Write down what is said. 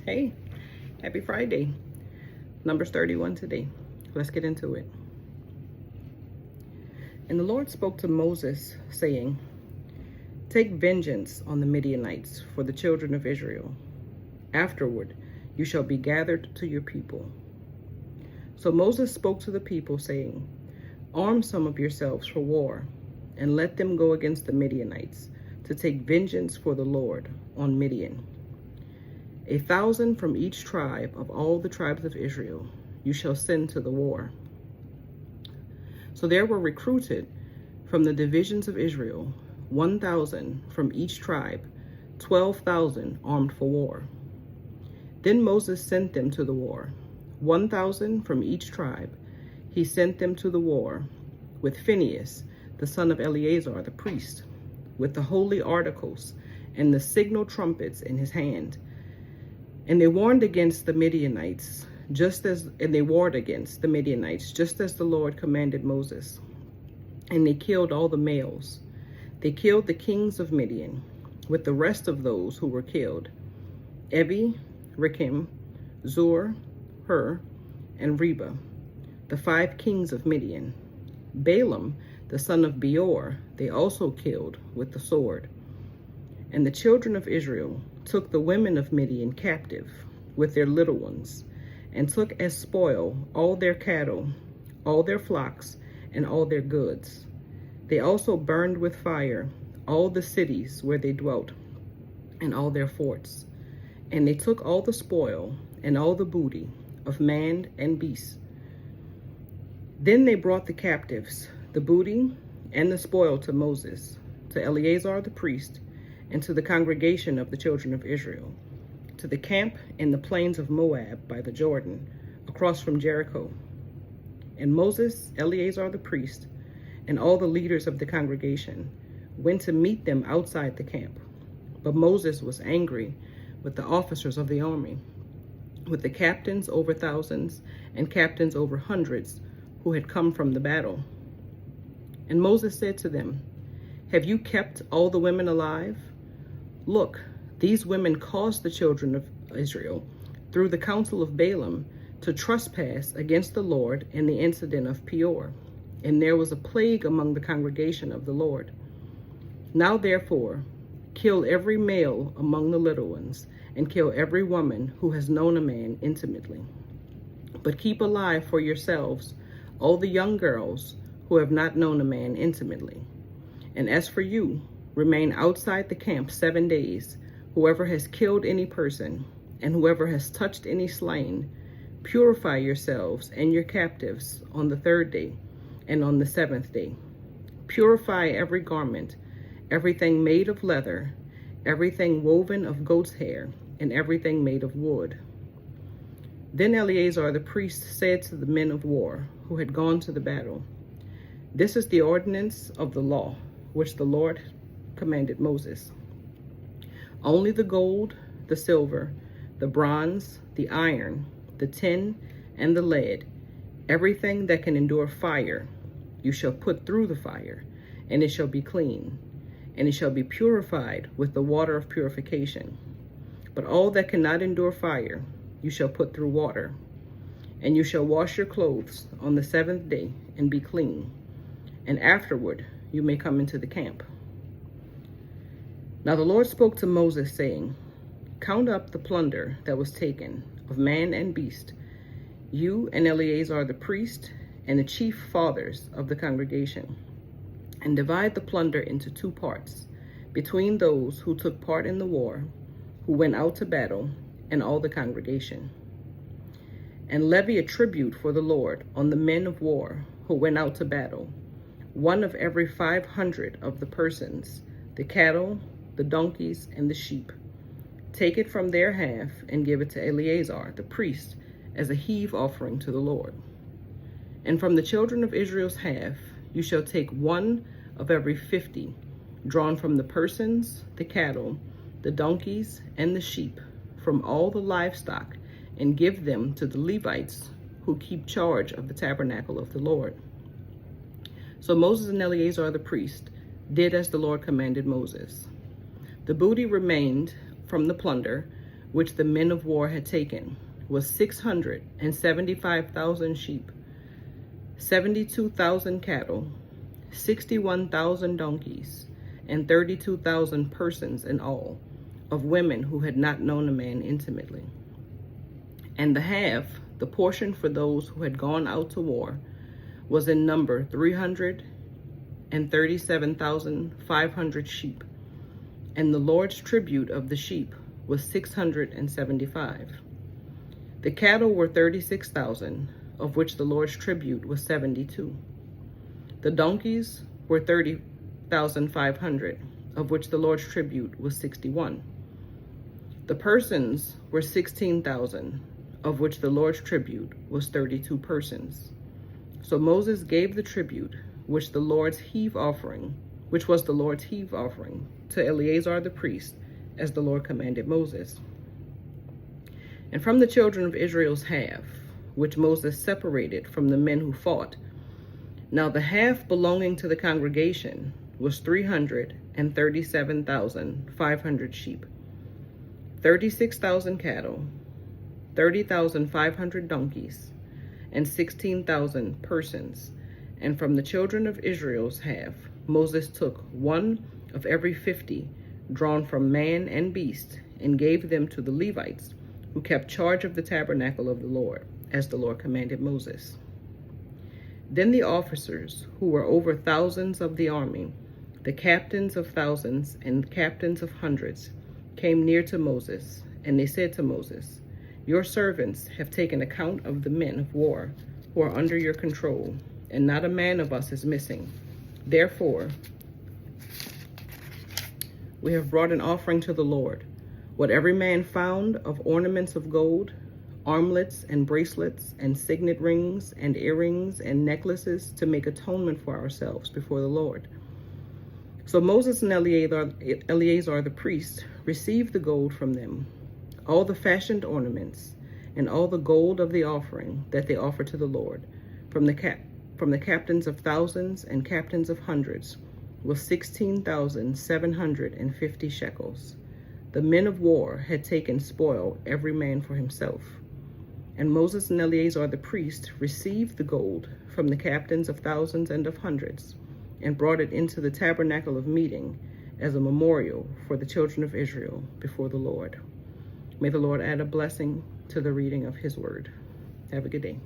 Hey, happy Friday. Numbers 31 today. Let's get into it. And the Lord spoke to Moses, saying, Take vengeance on the Midianites for the children of Israel. Afterward, you shall be gathered to your people. So Moses spoke to the people, saying, Arm some of yourselves for war, and let them go against the Midianites, to take vengeance for the Lord on Midian. 1,000 from each tribe of all the tribes of Israel you shall send to the war. So there were recruited from the divisions of Israel 1,000 from each tribe, 12,000 armed for war. Then Moses sent them to the war, 1,000 from each tribe. He sent them to the war with Phinehas, the son of Eleazar the priest, with the holy articles and the signal trumpets in his hand. And they warred against the Midianites, just as the Lord commanded Moses. And they killed all the males. They killed the kings of Midian, with the rest of those who were killed: Evi, Rekem, Zur, Hur, and Reba, the 5 kings of Midian. Balaam, the son of Beor, they also killed with the sword. And the children of Israel took the women of Midian captive with their little ones, and took as spoil all their cattle, all their flocks, and all their goods. They also burned with fire all the cities where they dwelt, and all their forts. And they took all the spoil and all the booty of man and beast. Then they brought the captives, the booty and the spoil, to Moses, to Eleazar the priest, and to the congregation of the children of Israel, to the camp in the plains of Moab by the Jordan, across from Jericho. And Moses, Eleazar the priest, and all the leaders of the congregation went to meet them outside the camp. But Moses was angry with the officers of the army, with the captains over thousands and captains over hundreds who had come from the battle. And Moses said to them, Have you kept all the women alive? Look, these women caused the children of Israel, through the counsel of Balaam, to trespass against the Lord in the incident of Peor. And there was a plague among the congregation of the Lord. Now therefore, kill every male among the little ones, and kill every woman who has known a man intimately. But keep alive for yourselves all the young girls who have not known a man intimately. And as for you, remain outside the camp 7 days. Whoever has killed any person, and whoever has touched any slain, purify yourselves and your captives on the 3rd day, and on the 7th day. Purify every garment, everything made of leather, everything woven of goat's hair, and everything made of wood. Then Eleazar the priest said to the men of war who had gone to the battle, This is the ordinance of the law, which the Lord commanded Moses. Only the gold, the silver, the bronze, the iron, the tin, and the lead, everything that can endure fire, you shall put through the fire, and it shall be clean, and it shall be purified with the water of purification. But all that cannot endure fire, you shall put through water. And you shall wash your clothes on the 7th day and be clean, and afterward you may come into the camp. Now the Lord spoke to Moses, saying, Count up the plunder that was taken of man and beast, you and Eleazar the priest, and the chief fathers of the congregation, and divide the plunder into 2 parts, between those who took part in the war, who went out to battle, and all the congregation. And levy a tribute for the Lord on the men of war who went out to battle, 1 of every 500 of the persons, the cattle, the donkeys, and the sheep. Take it from their half and give it to Eleazar the priest as a heave offering to the Lord. And from the children of Israel's half you shall take 1 of every 50, drawn from the persons, the cattle, the donkeys, and the sheep, from all the livestock, and give them to the Levites who keep charge of the tabernacle of the Lord. So Moses and Eleazar the priest did as the Lord commanded Moses. The booty remained from the plunder which the men of war had taken, was 675,000 sheep, 72,000 cattle, 61,000 donkeys, and 32,000 persons in all, of women who had not known a man intimately. And the half, the portion for those who had gone out to war, was in number 337,500 sheep, and the Lord's tribute of the sheep was 675. The cattle were 36,000, of which the Lord's tribute was 72. The donkeys were 30,500, of which the Lord's tribute was 61. The persons were 16,000, of which the Lord's tribute was 32 persons. So Moses gave the tribute, which was the Lord's heave offering, to Eleazar the priest, as the Lord commanded Moses. And from the children of Israel's half, which Moses separated from the men who fought, now the half belonging to the congregation was 337,500 sheep, 36,000 cattle, 30,500 donkeys, and 16,000 persons. And from the children of Israel's half, Moses took one of every 50 drawn from man and beast, and gave them to the Levites, who kept charge of the tabernacle of the Lord, as the Lord commanded Moses. Then the officers, who were over thousands of the army, the captains of thousands and captains of hundreds, came near to Moses, and they said to Moses, "Your servants have taken account of the men of war who are under your control, and not a man of us is missing. Therefore, we have brought an offering to the Lord, what every man found of ornaments of gold, armlets and bracelets and signet rings and earrings and necklaces, to make atonement for ourselves before the Lord." So Moses and Eleazar the priest received the gold from them, all the fashioned ornaments, and all the gold of the offering that they offered to the Lord, from the captains of thousands and captains of hundreds, was 16,750 shekels. The men of war had taken spoil, every man for himself. And Moses and Eleazar the priest received the gold from the captains of thousands and of hundreds, and brought it into the tabernacle of meeting as a memorial for the children of Israel before the Lord. May the Lord add a blessing to the reading of his word. Have a good day.